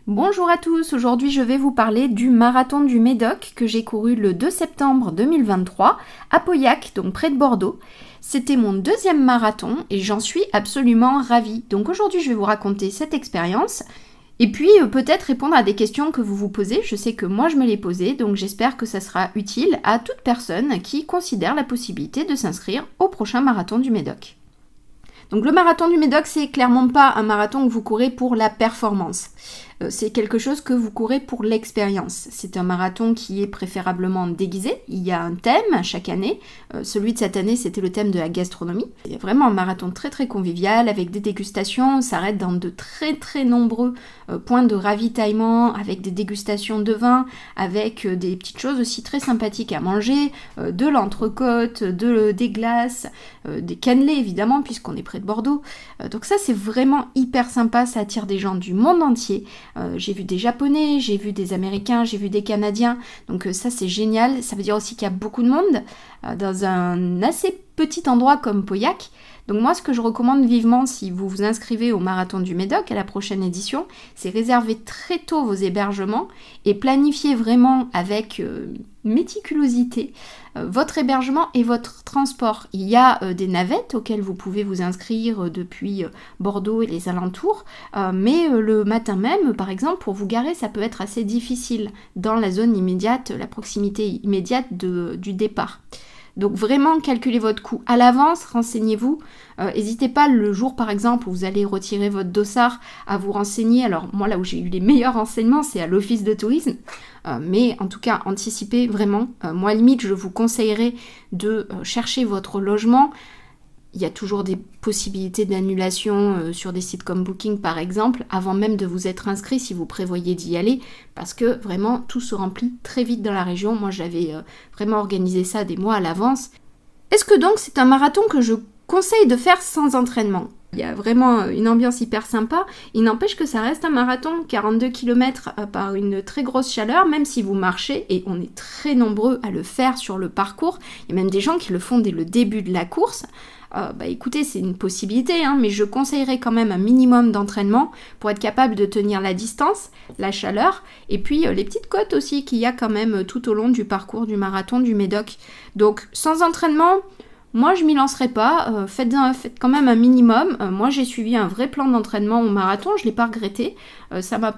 Bonjour à tous, aujourd'hui je vais vous parler du marathon du Médoc que j'ai couru le 2 septembre 2023 à Pauillac, donc près de Bordeaux. C'était mon deuxième marathon et j'en suis absolument ravie. Donc aujourd'hui je vais vous raconter cette expérience et puis peut-être répondre à des questions que vous vous posez. Je sais que moi je me les posais, donc j'espère que ça sera utile à toute personne qui considère la possibilité de s'inscrire au prochain marathon du Médoc. Donc le marathon du Médoc, c'est clairement pas un marathon que vous courez pour la performance. C'est quelque chose que vous courez pour l'expérience. C'est un marathon qui est préférablement déguisé. Il y a un thème chaque année. Celui de cette année, c'était le thème de la gastronomie. Il y a vraiment un marathon très très convivial avec des dégustations. On s'arrête dans de très très nombreux points de ravitaillement avec des dégustations de vin, avec des petites choses aussi très sympathiques à manger, de l'entrecôte, des glaces, des cannelés évidemment puisqu'on est près de Bordeaux. Donc ça c'est vraiment hyper sympa, ça attire des gens du monde entier. J'ai vu des Japonais, j'ai vu des Américains, j'ai vu des Canadiens, donc ça c'est génial. Ça veut dire aussi qu'il y a beaucoup de monde dans un assez petit endroit comme Pauillac. Donc moi ce que je recommande vivement si vous vous inscrivez au marathon du Médoc à la prochaine édition, c'est réserver très tôt vos hébergements et planifier vraiment avec méticulosité votre hébergement et votre transport. Il y a des navettes auxquelles vous pouvez vous inscrire depuis Bordeaux et les alentours, mais le matin même, par exemple, pour vous garer, ça peut être assez difficile dans la zone immédiate, la proximité immédiate du départ. Donc vraiment, calculez votre coût à l'avance, renseignez-vous. N'hésitez pas le jour par exemple où vous allez retirer votre dossard à vous renseigner. Alors moi là où j'ai eu les meilleurs renseignements c'est à l'office de tourisme. Mais en tout cas anticipez vraiment. Moi limite je vous conseillerais de chercher votre logement. Il y a toujours des possibilités d'annulation sur des sites comme Booking par exemple, avant même de vous être inscrit si vous prévoyez d'y aller, parce que vraiment tout se remplit très vite dans la région. Moi j'avais vraiment organisé ça des mois à l'avance. Est-ce que donc c'est un marathon que je conseille de faire sans entraînement ? Il y a vraiment une ambiance hyper sympa, il n'empêche que ça reste un marathon, 42 km par une très grosse chaleur, même si vous marchez, et on est très nombreux à le faire sur le parcours, il y a même des gens qui le font dès le début de la course. Écoutez, c'est une possibilité, mais je conseillerais quand même un minimum d'entraînement pour être capable de tenir la distance, la chaleur, et puis les petites côtes aussi qu'il y a quand même tout au long du parcours du marathon du Médoc. Donc sans entraînement, moi je m'y lancerai pas, faites quand même un minimum. Moi j'ai suivi un vrai plan d'entraînement au marathon, je l'ai pas regretté. Ça m'a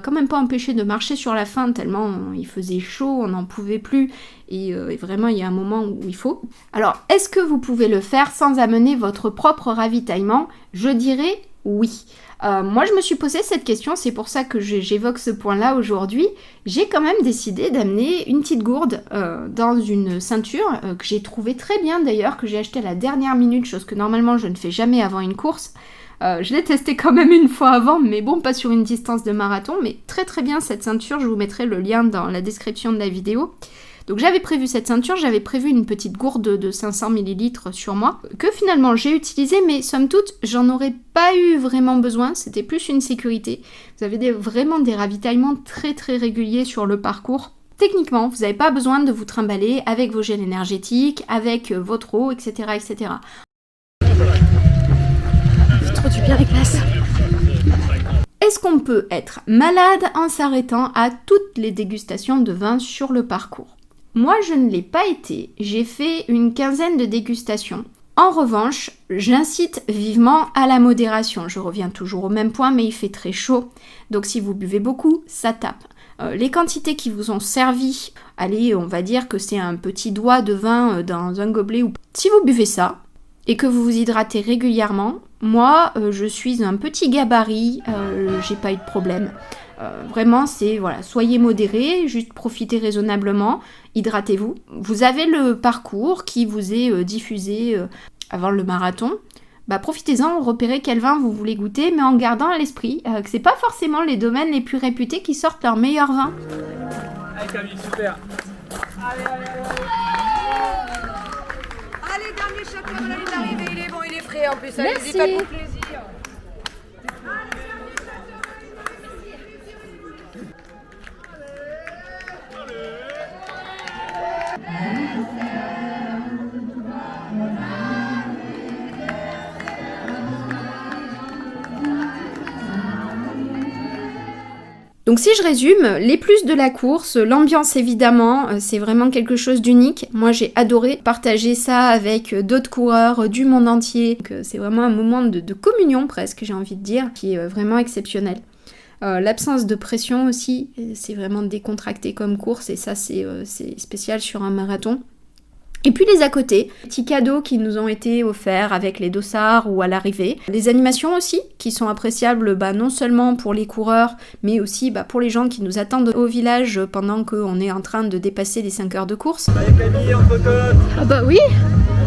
quand même pas empêché de marcher sur la fin tellement il faisait chaud, on n'en pouvait plus et vraiment il y a un moment où il faut. Alors est-ce que vous pouvez le faire sans amener votre propre ravitaillement ? Je dirais oui. Moi je me suis posé cette question, c'est pour ça que j'évoque ce point-là aujourd'hui. J'ai quand même décidé d'amener une petite gourde dans une ceinture que j'ai trouvée très bien d'ailleurs, que j'ai achetée à la dernière minute, chose que normalement je ne fais jamais avant une course. Je l'ai testé quand même une fois avant, mais bon, pas sur une distance de marathon, mais très très bien cette ceinture, je vous mettrai le lien dans la description de la vidéo. Donc j'avais prévu cette ceinture, j'avais prévu une petite gourde de 500 ml sur moi, que finalement j'ai utilisée, mais somme toute, j'en aurais pas eu vraiment besoin, c'était plus une sécurité. Vous avez vraiment des ravitaillements très très réguliers sur le parcours. Techniquement, vous n'avez pas besoin de vous trimballer avec vos gels énergétiques, avec votre eau, etc. etc. C'est trop du bien les glaces. Est-ce qu'on peut être malade en s'arrêtant à toutes les dégustations de vin sur le parcours ? Moi, je ne l'ai pas été. J'ai fait une quinzaine de dégustations. En revanche, j'incite vivement à la modération. Je reviens toujours au même point, mais il fait très chaud. Donc si vous buvez beaucoup, ça tape. Les quantités qui vous ont servi, allez, on va dire que c'est un petit doigt de vin dans un gobelet. Si vous buvez ça, et que vous vous hydratez régulièrement, moi, je suis un petit gabarit, j'ai pas eu de problème. Vraiment, c'est, voilà, soyez modérés, juste profitez raisonnablement, hydratez-vous. Vous avez le parcours qui vous est diffusé avant le marathon. Profitez-en, repérez quel vin vous voulez goûter, mais en gardant à l'esprit que c'est pas forcément les domaines les plus réputés qui sortent leurs meilleurs vins. Allez Camille, super. Allez. Allez, dernier shot, la ligne d'arrivée, il est bon, il est frais en plus, allez-y, Merci. faites-vous plaisir. Donc si je résume, les plus de la course, l'ambiance évidemment, c'est vraiment quelque chose d'unique. Moi j'ai adoré partager ça avec d'autres coureurs du monde entier. C'est vraiment un moment de communion presque, j'ai envie de dire, qui est vraiment exceptionnel. L'absence de pression aussi, c'est vraiment décontracté comme course et ça c'est spécial sur un marathon. Et puis les à côté, petits cadeaux qui nous ont été offerts avec les dossards ou à l'arrivée. Les animations aussi, qui sont appréciables non seulement pour les coureurs, mais aussi pour les gens qui nous attendent au village pendant qu'on est en train de dépasser les 5 heures de course. Allez Camille, entre côtes. Ah bah oui.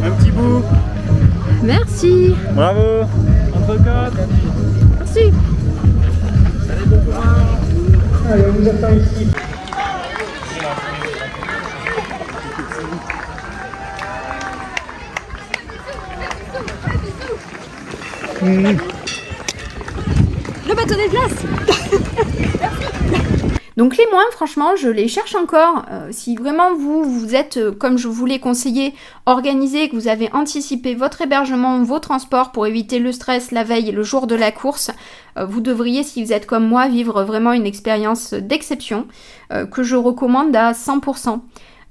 Un petit bout. Merci. Bravo. Entre côtes. Merci. Allez, bon courage. Allez, on vous attend ici. Le bâtonnet de glace. Donc les moins, franchement, je les cherche encore. Si vraiment vous êtes, comme je vous l'ai conseillé, organisé, que vous avez anticipé votre hébergement, vos transports pour éviter le stress la veille et le jour de la course, vous devriez, si vous êtes comme moi, vivre vraiment une expérience d'exception que je recommande à 100%.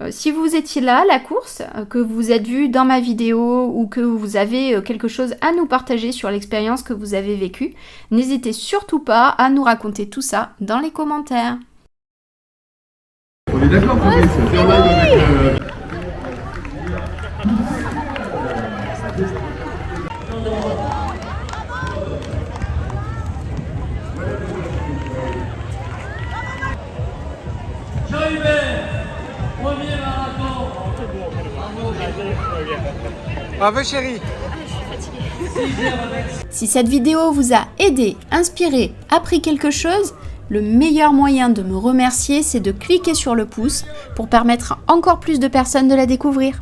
Si vous étiez là à la course, que vous êtes vu dans ma vidéo ou que vous avez quelque chose à nous partager sur l'expérience que vous avez vécue, n'hésitez surtout pas à nous raconter tout ça dans les commentaires. On est d'accord, Fabrice, c'est en live avec Bravo chérie. Si cette vidéo vous a aidé, inspiré, appris quelque chose, le meilleur moyen de me remercier, c'est de cliquer sur le pouce pour permettre à encore plus de personnes de la découvrir.